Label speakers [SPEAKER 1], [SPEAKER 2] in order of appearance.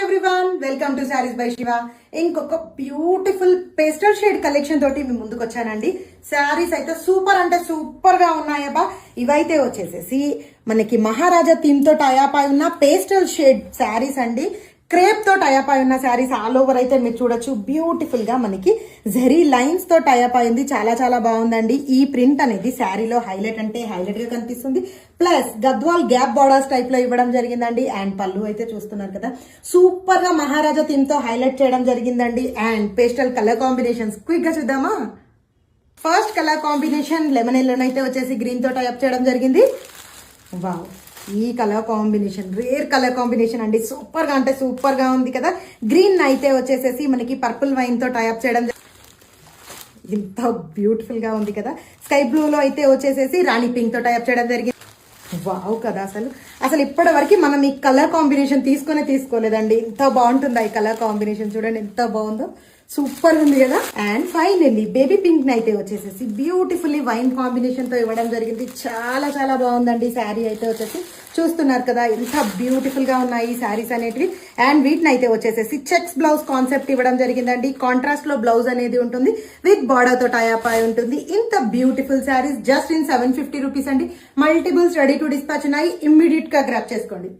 [SPEAKER 1] Everyone, welcome to saris by Shiva. ఇంకొక beautiful pastel shade collection తోటి మీ ముందుకు వచ్చానండి. శారీస్ అయితే సూపర్ అంటే సూపర్ గా ఉన్నాయబ్బా. ఇవైతే వచ్చేసేసి మనకి మహారాజా థీమ్ తో టయాప్ అయి ఉన్న పేస్టల్ షేడ్ శారీస్ అండి. క్రేప్ తో టైప్ అయి ఉన్న శారీస్ ఆల్ ఓవర్ అయితే మీరు చూడొచ్చు. బ్యూటిఫుల్ గా మనకి జెరీ లైన్స్ తో టైప్ అయింది. చాలా చాలా బాగుందండి. ఈ ప్రింట్ అనేది శారీలో హైలైట్ అంటే హైలైట్ గా కనిపిస్తుంది. Plus Gadwal gap borders type లో ఇవ్వడం జరిగిందండి. అండ్ పళ్ళు అయితే చూస్తున్నారు కదా, సూపర్ గా మహారాజా థీమ్ తో హైలైట్ చేయడం జరిగిందండి. And pastel colour combinations quick గా చూద్దామా. First colour combination lemon yellow అయితే వచ్చేసి గ్రీన్ తో టైప్ చేయడం జరిగింది. వావ్, ఈ colour combination rare colour combination అండి. సూపర్ గా అంటే సూపర్ గా ఉంది కదా. గ్రీన్ అయితే వచ్చేసేసి మనకి పర్పుల్ వైన్ తో టైప్ చేయడం ఎంత బ్యూటిఫుల్ గా ఉంది కదా. స్కై బ్లూ లో అయితే వచ్చేసేసి రాణి పింక్ తో టైప్ చేయడం జరిగింది. వావ్ కదా, అసలు ఇప్పటి వరకు మనం ఈ కలర్ కాంబినేషన్ తీసుకోలేదండి. ఎంత బాగుంటుందా ఈ కలర్ కాంబినేషన్, చూడండి ఎంత బాగుందో, సూపర్ ఉంది కదా. అండ్ ఫైనల్లీ బేబీ పింక్ అయితే వచ్చేసేసి బ్యూటిఫుల్లీ వైన్ కాంబినేషన్ తో ఇవ్వడం జరిగింది. చాలా చాలా బాగుందండి శారీ అయితే వచ్చేసి. చూస్తున్నారు కదా ఎంత బ్యూటిఫుల్ గా ఉన్నాయి ఈ శారీస్ అనేటివి. అండ్ వీటిని అయితే వచ్చేసేసి చెక్స్ బ్లౌజ్ కాన్సెప్ట్ ఇవ్వడం జరిగిందండి. కాంట్రాస్ట్ లో బ్లౌజ్ అనేది ఉంటుంది, విత్ బార్డర్ తో టైప్ అయి ఉంటుంది. ఇంత beautiful saris just in 750 rupees అండి. మల్టిపుల్స్ రెడీ టు డిస్పాచ్ ఉన్నాయి. ఇమ్మీడియట్ గా గ్రాప్ చేసుకోండి.